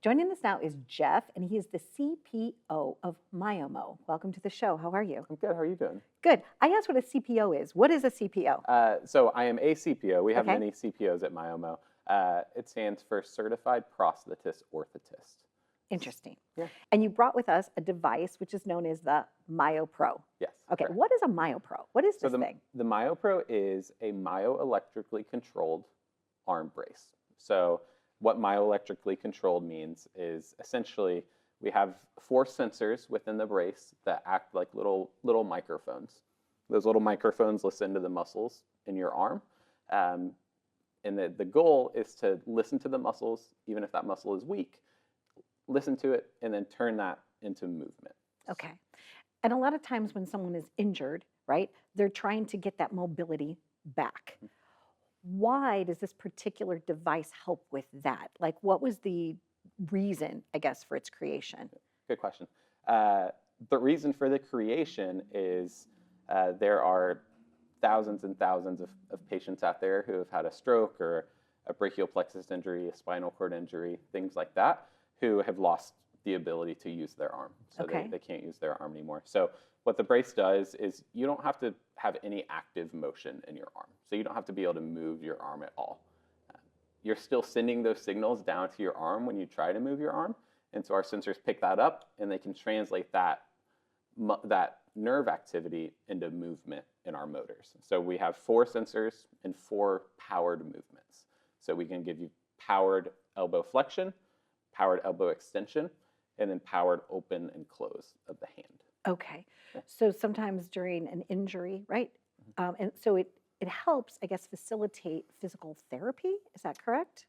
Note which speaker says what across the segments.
Speaker 1: Joining us now is Jeff, and he is the CPO of Myomo. Welcome to the show. How are you?
Speaker 2: I'm good. How are you doing?
Speaker 1: Good. I asked what a CPO is. What is a CPO?
Speaker 2: So I am a CPO. We have
Speaker 1: Okay.
Speaker 2: many CPOs at Myomo. It stands for Certified Prosthetist Orthotist.
Speaker 1: Interesting.
Speaker 2: Yeah.
Speaker 1: And you brought with us a device which is known as the MyoPro.
Speaker 2: Yes.
Speaker 1: Okay.
Speaker 2: correct.
Speaker 1: What is a MyoPro? What is
Speaker 2: So
Speaker 1: this thing?
Speaker 2: the MyoPro is a myoelectrically controlled arm brace. So what myoelectrically controlled means is essentially we have 4 sensors within the brace that act like little microphones. Those little microphones listen to the muscles in your arm. And the goal is to listen to the muscles, even if that muscle is weak, listen to it, and then turn that into movement.
Speaker 1: Okay. And a lot of times when someone is injured, right, they're trying to get that mobility back. Why does this particular device help with that? Like, what was the reason, I guess, for its creation?
Speaker 2: Good question. The reason for the creation is there are thousands and thousands of patients out there who have had a stroke or a brachial plexus injury, a spinal cord injury, things like that, who have lost the ability to use their arm. So
Speaker 1: Okay.
Speaker 2: they can't use their arm anymore. So what the brace does is you don't have to have any active motion in your arm. So you don't have to be able to move your arm at all. You're still sending those signals down to your arm when you try to move your arm. And so our sensors pick that up and they can translate that nerve activity into movement in our motors. So we have 4 sensors and 4 powered movements. So we can give you powered elbow flexion, powered elbow extension, and then powered open and close of the hand.
Speaker 1: Okay. So sometimes during an injury, right? And so it helps, I guess, facilitate physical therapy. Is that correct?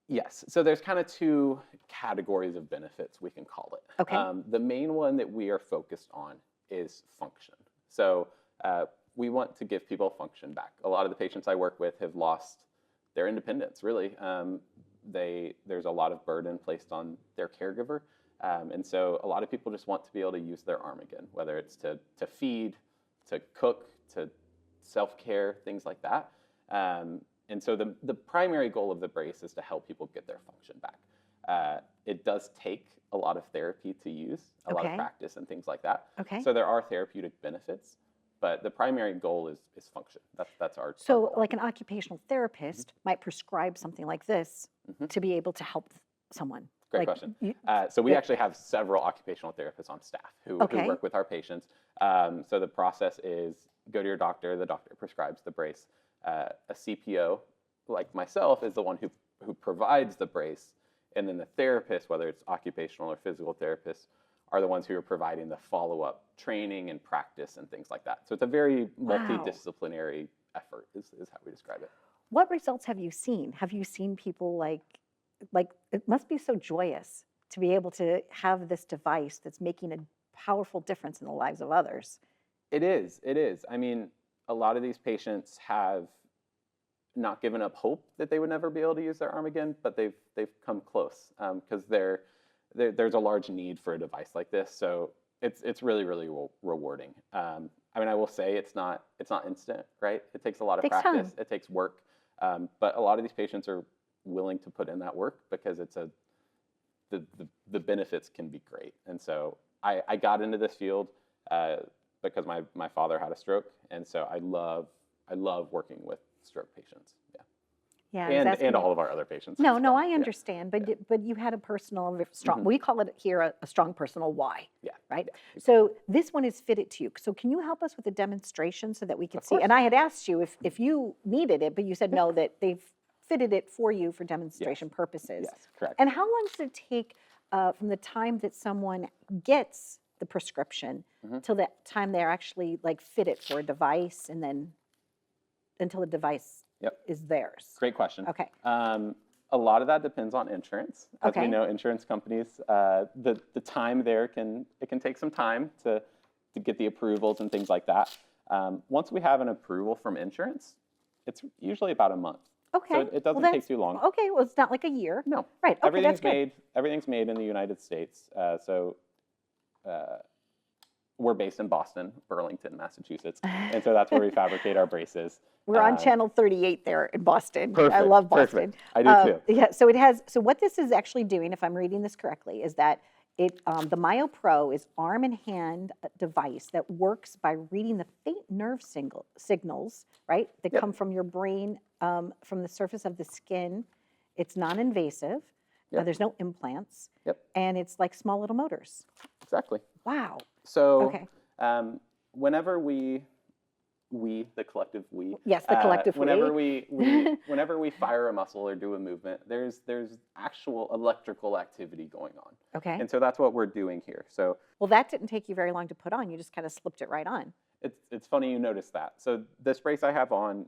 Speaker 2: Yes. So there's kind of 2 categories of benefits, we can call it.
Speaker 1: Okay.
Speaker 2: The main one that we are focused on is function. So we want to give people function back. A lot of the patients I work with have lost their independence, really. There's a lot of burden placed on their caregiver. And so a lot of people just want to be able to use their arm again, whether it's to feed, to cook, to self-care, things like that. And so the primary goal of the brace is to help people get their function back. It does take a lot of therapy to use, a lot of
Speaker 1: Okay.
Speaker 2: practice and things like that.
Speaker 1: Okay.
Speaker 2: So there are therapeutic benefits, but the primary goal is function. That's our
Speaker 1: So,
Speaker 2: goal.
Speaker 1: like an occupational therapist might prescribe something like this
Speaker 2: Mhm.
Speaker 1: to be able to help someone.
Speaker 2: Great
Speaker 1: Like,
Speaker 2: question.
Speaker 1: you-
Speaker 2: So we
Speaker 1: yeah.
Speaker 2: actually have several occupational therapists on staff who
Speaker 1: Okay.
Speaker 2: work with our patients. So the process is go to your doctor, the doctor prescribes the brace. A CPO, like myself, is the one who provides the brace, and then the therapist, whether it's occupational or physical therapists, are the ones who are providing the follow-up training and practice and things like that. So it's a very
Speaker 1: Wow.
Speaker 2: multidisciplinary effort is how we describe it.
Speaker 1: What results have you seen? Have you seen people like it must be so joyous to be able to have this device that's making a powerful difference in the lives of others.
Speaker 2: It is. I mean, a lot of these patients have not given up hope that they would never be able to use their arm again, but they've come close because there's a large need for a device like this. So it's really rewarding. I mean, I will say it's not instant, right? It takes a lot of
Speaker 1: Takes
Speaker 2: practice.
Speaker 1: time.
Speaker 2: It takes work, but a lot of these patients are willing to put in that work because the benefits can be great. And so I got into this field because my father had a stroke, and so I love working with stroke patients.
Speaker 1: Yeah, I was asking
Speaker 2: And
Speaker 1: you-
Speaker 2: all of our other patients.
Speaker 1: No,
Speaker 2: as
Speaker 1: no,
Speaker 2: well.
Speaker 1: I
Speaker 2: Yeah.
Speaker 1: understand, but
Speaker 2: Yeah.
Speaker 1: but you had a personal strong.
Speaker 2: Mhm.
Speaker 1: We call it here a strong personal why.
Speaker 2: Yeah.
Speaker 1: Right.
Speaker 2: Yeah.
Speaker 1: So this one is fitted to you. So can you help us with a demonstration so that we can
Speaker 2: Of
Speaker 1: see?
Speaker 2: course.
Speaker 1: And I had asked you if you needed it, but you said no, that they've fitted it for you for demonstration purposes.
Speaker 2: Yes, correct.
Speaker 1: And how long does it take from the time that someone gets the prescription
Speaker 2: Mhm.
Speaker 1: till the time they're actually like fitted for a device, and then until the device
Speaker 2: Yep.
Speaker 1: is theirs?
Speaker 2: Great question.
Speaker 1: Okay.
Speaker 2: A lot of that depends on insurance. As
Speaker 1: Okay.
Speaker 2: we know, insurance companies, the time there can take some time to get the approvals and things like that. Once we have an approval from insurance, it's usually about a month.
Speaker 1: Okay.
Speaker 2: So it doesn't
Speaker 1: Well,
Speaker 2: take too long.
Speaker 1: Okay, well, it's not like a year.
Speaker 2: No.
Speaker 1: Right. Okay,
Speaker 2: Everything's
Speaker 1: that's good.
Speaker 2: made in the United States. we're based in Boston, Burlington, Massachusetts, and so that's where we fabricate our braces.
Speaker 1: We're on channel 38 there in Boston. I
Speaker 2: Perfect,
Speaker 1: love Boston.
Speaker 2: perfect. I do too.
Speaker 1: Yeah, so it has, so what this is actually doing, if I'm reading this correctly, is that the MyoPro is arm and hand device that works by reading the faint nerve signals, right, that
Speaker 2: Yep.
Speaker 1: come from your brain, from the surface of the skin. It's non-invasive.
Speaker 2: Yep.
Speaker 1: There's no implants.
Speaker 2: Yep.
Speaker 1: And it's like small little motors.
Speaker 2: Exactly.
Speaker 1: Wow.
Speaker 2: So
Speaker 1: Okay.
Speaker 2: whenever the collective we.
Speaker 1: Yes, the collective
Speaker 2: whenever
Speaker 1: we.
Speaker 2: whenever we fire a muscle or do a movement, there's actual electrical activity going on.
Speaker 1: Okay.
Speaker 2: And so that's what we're doing here. So
Speaker 1: Well, that didn't take you very long to put on. You just kind of slipped it right on.
Speaker 2: it's funny you notice that. So this brace I have on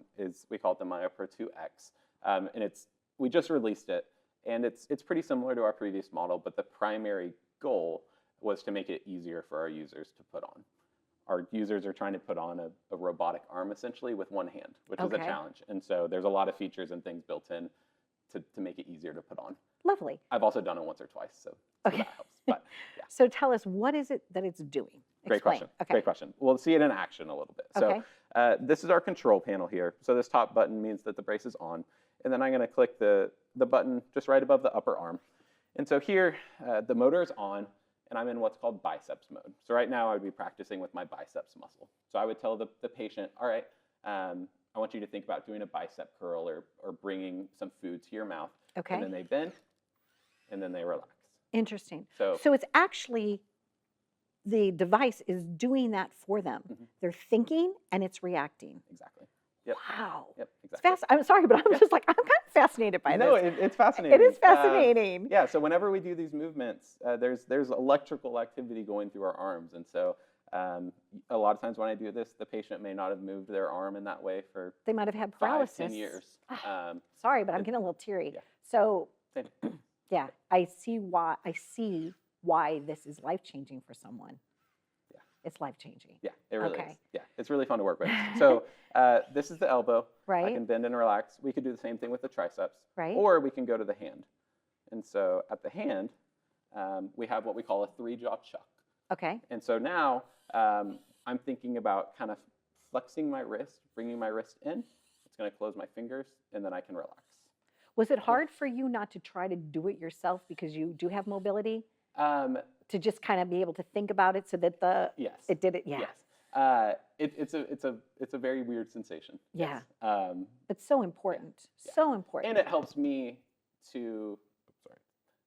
Speaker 2: we call it the MyoPro 2X, and we just released it, and it's pretty similar to our previous model, but the primary goal was to make it easier for our users to put on. Our users are trying to put on a robotic arm essentially with one hand, which is a challenge. And so there's a lot of features and things built in to make it easier to put on.
Speaker 1: Lovely.
Speaker 2: I've also done it once or twice, so that helps. But yeah.
Speaker 1: So tell us, what is it that it's doing?
Speaker 2: Great
Speaker 1: Explain.
Speaker 2: question.
Speaker 1: Okay.
Speaker 2: Great question. We'll see it in action a little bit.
Speaker 1: Okay.
Speaker 2: So this is our control panel here. So this top button means that the brace is on. And then I'm going to click the button just right above the upper arm. And so here, the motor is on, and I'm in what's called biceps mode. So right now I would be practicing with my biceps muscle. So I would tell the patient, all right, I want you to think about doing a bicep curl or bringing some food to your mouth.
Speaker 1: Okay.
Speaker 2: And then they bend, and then they relax.
Speaker 1: Interesting.
Speaker 2: So
Speaker 1: it's actually, the device is doing that for them.
Speaker 2: Mhm.
Speaker 1: They're thinking and it's reacting.
Speaker 2: Exactly. Yep.
Speaker 1: Wow.
Speaker 2: Yep,
Speaker 1: It's
Speaker 2: exactly.
Speaker 1: I'm sorry, but I'm just like, I'm kind of fascinated by
Speaker 2: No,
Speaker 1: this.
Speaker 2: it's fascinating.
Speaker 1: It is fascinating.
Speaker 2: Yeah, so whenever we do these movements, there's electrical activity going through our arms. And so a lot of times when I do this, the patient may not have moved their arm in that way for
Speaker 1: They might have had
Speaker 2: 5,
Speaker 1: paralysis.
Speaker 2: 10 years.
Speaker 1: Sorry, but I'm getting a little teary.
Speaker 2: Yeah.
Speaker 1: So,
Speaker 2: Same.
Speaker 1: yeah, I see why this is life-changing for someone.
Speaker 2: Yeah.
Speaker 1: It's life-changing.
Speaker 2: Yeah, it really
Speaker 1: Okay.
Speaker 2: is. Yeah, it's really fun to work with. So this is the elbow.
Speaker 1: Right.
Speaker 2: I can bend and relax. We could do the same thing with the triceps.
Speaker 1: Right.
Speaker 2: Or we can go to the hand. And so at the hand, we have what we call a 3-jaw chuck.
Speaker 1: Okay.
Speaker 2: And so now I'm thinking about kind of flexing my wrist, bringing my wrist in. It's going to close my fingers, and then I can relax.
Speaker 1: Was it hard for you not to try to do it yourself because you do have mobility? To just kind of be able to think about it so that
Speaker 2: Yes.
Speaker 1: it did it? Yeah.
Speaker 2: Yes. It's a very weird sensation.
Speaker 1: Yeah.
Speaker 2: Yes.
Speaker 1: It's so important.
Speaker 2: Yeah.
Speaker 1: So important.
Speaker 2: And it helps me to,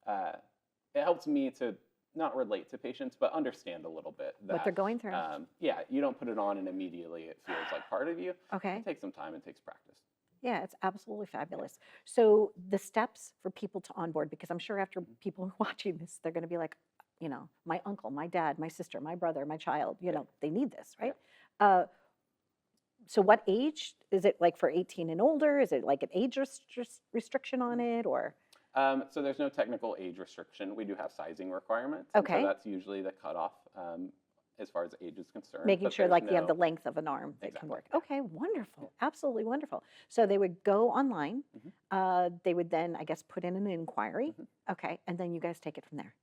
Speaker 2: it helps me to not relate to patients, but understand a little bit that,
Speaker 1: what they're going through.
Speaker 2: Yeah, you don't put it on and immediately it feels like part of you.
Speaker 1: Okay.
Speaker 2: It takes some time and takes practice.
Speaker 1: Yeah, it's absolutely fabulous. So the steps for people to onboard, because I'm sure after people are watching this, they're going to be like, you know, my uncle, my dad, my sister, my brother, my child, you know, they need this, right? So what age? Is it like for 18 and older? Is it like an age restriction on it, or?
Speaker 2: So there's no technical age restriction. We do have sizing requirements.
Speaker 1: Okay.
Speaker 2: So that's usually the cutoff as far as age is concerned.
Speaker 1: Making
Speaker 2: but
Speaker 1: sure like you have the
Speaker 2: no-
Speaker 1: length of an arm that can
Speaker 2: Exactly,
Speaker 1: work.
Speaker 2: yeah.
Speaker 1: Okay, wonderful. Absolutely wonderful. So they would go online. They would then, I guess, put in an inquiry. Okay, and then you guys take it from there.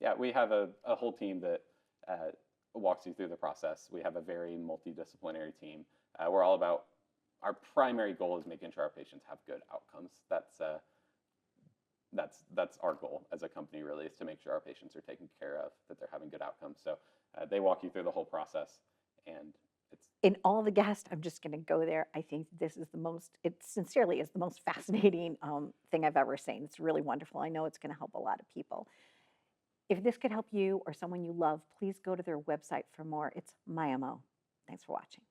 Speaker 2: Yeah, we have a whole team that walks you through the process. We have a very multidisciplinary team. We're all about, our primary goal is making sure our patients have good outcomes. That's our goal as a company, really, is to make sure our patients are taken care of, that they're having good outcomes. So they walk you through the whole process, and it's
Speaker 1: In all the guests, I'm just going to go there. I think this is it sincerely is the most fascinating thing I've ever seen. It's really wonderful. I know it's going to help a lot of people. If this could help you or someone you love, please go to their website for more. It's Myomo. Thanks for watching.